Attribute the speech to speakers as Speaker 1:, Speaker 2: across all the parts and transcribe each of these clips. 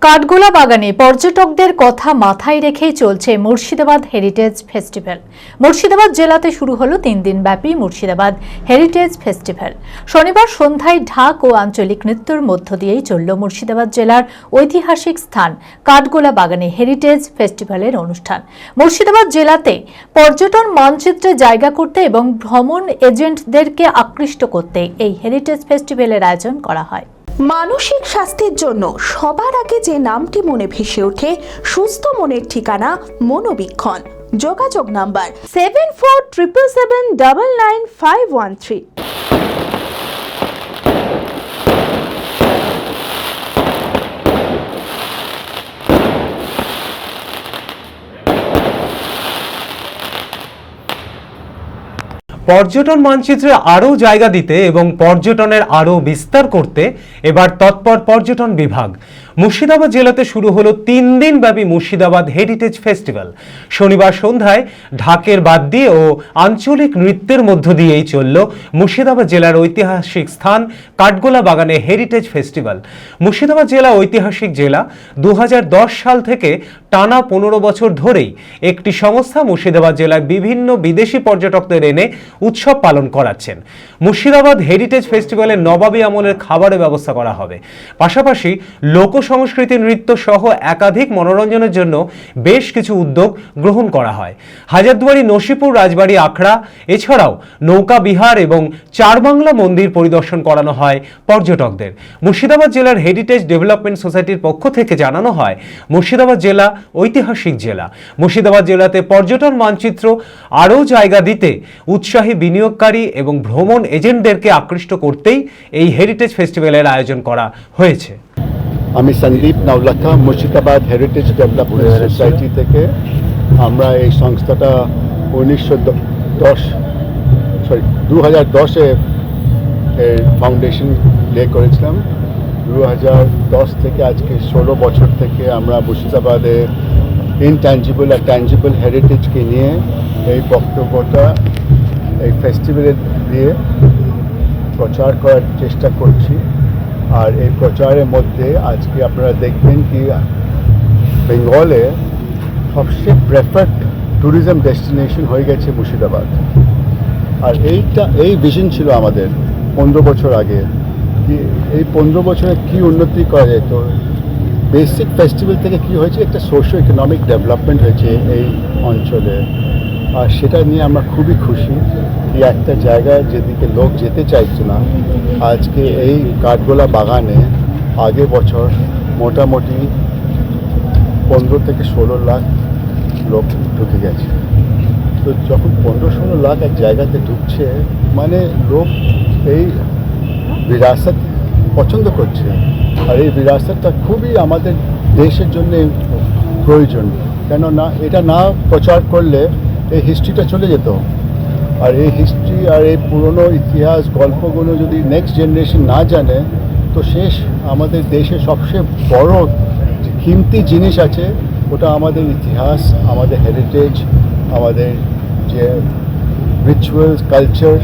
Speaker 1: কাঠগোলা বাগানে পর্যটকদের কথা মাথায় রেখেই চলছে মুর্শিদাবাদ হেরিটেজ ফেস্টিভ্যাল। মুর্শিদাবাদ জেলাতে শুরু হলো 3 দিন ব্যাপী মুর্শিদাবাদ হেরিটেজ ফেস্টিভ্যাল। শনিবার সন্ধ্যায় ঢাক ও আঞ্চলিক নৃত্যের মধ্য দিয়েই চলল মুর্শিদাবাদ জেলার ঐতিহাসিক স্থান কাঠগোলা বাগানে হেরিটেজ ফেস্টিভ্যালের অনুষ্ঠান। মুর্শিদাবাদ জেলাতে পর্যটন মানচিত্রে জায়গা করতে এবং ভ্রমণ এজেন্টদেরকে আকৃষ্ট করতে এই হেরিটেজ ফেস্টিভ্যালের আয়োজন করা হয়।
Speaker 2: মানসিক স্বাস্থ্যের জন্য সবার আগে যে নামটি মনে ভেসে ওঠে, সুস্থ মনের ঠিকানা মনোবীক্ষণ। যোগাযোগ নাম্বার 7477799513।
Speaker 3: পর্যটন মানচিত্রে আরও জায়গা দিতে এবং পর্যটনের আরও বিস্তার করতে এবার তৎপর পর্যটন বিভাগ। মুর্শিদাবাদ জেলাতে শুরু হলো 3 দিন ব্যাপী মুর্শিদাবাদ হেরিটেজ ফেস্টিভ্যাল। শনিবার সন্ধ্যায় ঢাকের বাদ দিয়ে ও আঞ্চলিক নৃত্যের মধ্য দিয়েই চলল মুর্শিদাবাদ জেলার ঐতিহাসিক স্থান কাঠগোলা বাগানে হেরিটেজ ফেস্টিভ্যাল। মুর্শিদাবাদ জেলা ঐতিহাসিক জেলা। 2010 সাল থেকে টানা 15 বছর ধরেই একটি সংস্থা মুর্শিদাবাদ জেলায় বিভিন্ন বিদেশি পর্যটকদের এনে উৎসব পালন করাচ্ছেন। মুর্শিদাবাদ হেরিটেজ ফেস্টিভ্যালে নবাবী আমলের খাবারের ব্যবস্থা করা হবে। পাশাপাশি লোক সংস্কৃতি, নৃত্য সহ একাধিক মনোরঞ্জনের জন্য বেশ কিছু উদ্যোগ গ্রহণ করা হয়। হাজারদুয়ারি, নসিপুর, রাজবাড়ি, আখড়া এছাড়াও নৌকা বিহার এবং চারবাংলা মন্দির পরিদর্শন করানো হয় পর্যটকদের। মুর্শিদাবাদ জেলার হেরিটেজ ডেভেলপমেন্ট সোসাইটির পক্ষ থেকে জানানো হয়, মুর্শিদাবাদ জেলা ঐতিহাসিক জেলা। মুর্শিদাবাদ জেলাতে পর্যটন মানচিত্র আরও জায়গা দিতে উৎসাহী বিনিয়োগকারী এবং ভ্রমণ এজেন্টদেরকে আকৃষ্ট করতেই এই হেরিটেজ ফেস্টিভ্যালের আয়োজন করা হয়েছে।
Speaker 4: আমি Sandeep Naolakha, Murshidabad heritage development society থেকে। আমরা এই সংস্থাটা 2010-এ ফাউন্ডেশন লে করেছিলাম। 2010 থেকে আজকে 16 বছর থেকে আমরা মুর্শিদাবাদে ইনট্যাঞ্জিবল আর ট্যাঞ্জিবল হেরিটেজকে নিয়ে এই বক্তব্যটা এই ফেস্টিভ্যালে দিয়ে প্রচার করার চেষ্টা করছি। আর এই প্রচারের মধ্যে আজকে আপনারা দেখবেন কি বেঙ্গলে সবচেয়ে প্রেফার্ড ট্যুরিজম ডেস্টিনেশন হয়ে গেছে মুর্শিদাবাদ। আর এই ভিশন ছিল আমাদের 15 বছর আগে, কি এই 15 বছরে কি উন্নতি করা যেত। বেসিক ফেস্টিভ্যাল থেকে কি হয়েছে, একটা সোশিও ইকোনমিক ডেভেলপমেন্ট হয়েছে এই অঞ্চলে। আর সেটা নিয়ে আমরা খুবই খুশি কি একটা জায়গায় যেদিকে লোক যেতে চাইছে না, আজকে এই কাঠগোলা বাগানে আগের বছর মোটামুটি 15 থেকে 16 লাখ লোক ঢুকে গেছে। তো যখন 15-16 লাখ এক জায়গাতে ঢুকছে, মানে লোক এই বিরাসত পছন্দ করছে। আর এই বিরাসতটা খুবই আমাদের দেশের জন্য প্রয়োজন। কেননা এটা না প্রচার করলে এই হিস্ট্রিটা চলে যেত। আর এই হিস্ট্রি আর এই পুরনো ইতিহাস গল্পগুলো যদি নেক্সট জেনারেশন না জানে, তো শেষ আমাদের দেশে সবচেয়ে বড় যে কিমতি জিনিস আছে ওটা আমাদের ইতিহাস, আমাদের হেরিটেজ, আমাদের যে রিচুয়ালস, কালচার,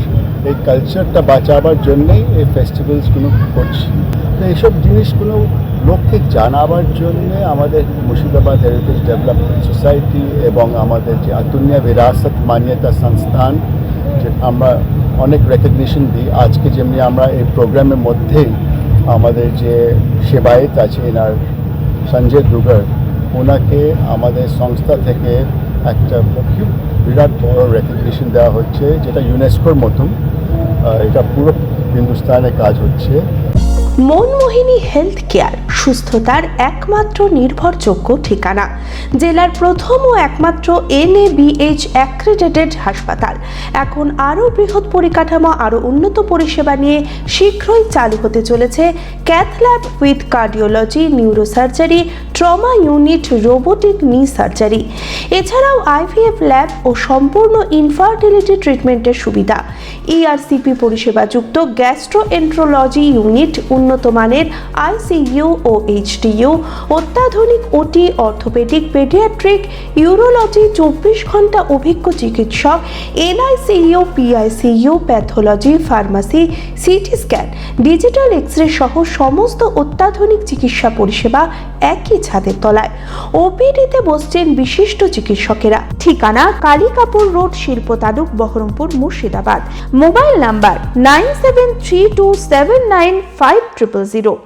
Speaker 4: এই কালচারটা বাঁচাবার জন্যেই এই ফেস্টিভ্যালসগুলো করছি। তো এইসব জিনিসগুলো লোককে জানাবার জন্যে আমাদের মুর্শিদাবাদ হেরিটেজ ডেভেলপমেন্ট সোসাইটি এবং আমাদের যে আতুনিয়া বিরাসত মান্যতা সংস্থান, যে আমরা অনেক রেকগনিশন দিই। আজকে যেমনি আমরা এই প্রোগ্রামের মধ্যেই আমাদের যে সেবায়েত আছে এনার সঞ্জয় দুগর, ওনাকে আমাদের সংস্থা থেকে একটা খুব বিরাট বড় রেকগনিশন দেওয়া হচ্ছে, যেটা ইউনেস্কোর মতন। এটা পুরো হিন্দুস্তানে কাজ হচ্ছে।
Speaker 2: মনমোহিনী হেলথ কেয়ার, সুস্থতার একমাত্র নির্ভরযোগ্য ঠিকানা। জেলার প্রথম ও একমাত্র NABH অ্যাক্রেডিটেড হাসপাতাল। এখন আরও বৃহৎ পরিকাঠামো, আরও উন্নত পরিষেবা নিয়ে শীঘ্রই চালু হতে চলেছে cath lab with cardiology, neurosurgery, trauma unit, robotic নি সার্জারি, এছাড়াও আইভিএফ ল্যাব ও সম্পূর্ণ ইনফার্টিলিটি ট্রিটমেন্টের সুবিধা, ইআরসিপি পরিষেবাযুক্ত গ্যাস্ট্রোএন্ট্রোলজি ইউনিট, উন্নত মানের আইসিইউ ও এইচডিইউ, অত্যাধুনিক ওটি, অর্থোপেডিক, পেডিয়াট্রিক, ইউরোলজি, 24 ঘন্টা অভিজ্ঞ চিকিৎসক, NICU, PICU, pathology, pharmacy, CT scan, digital X ray সহ সমস্ত অত্যাধুনিক চিকিৎসা পরিষেবা একই ছাদের তলায়। ওপিডিতে বসছেন বিশিষ্ট চিকিৎসকেরা। ঠিকানা কালিকাপুর রোড, শিল্প তালুক, বহরমপুর, মুর্শিদাবাদ। Mobile number 9732795000।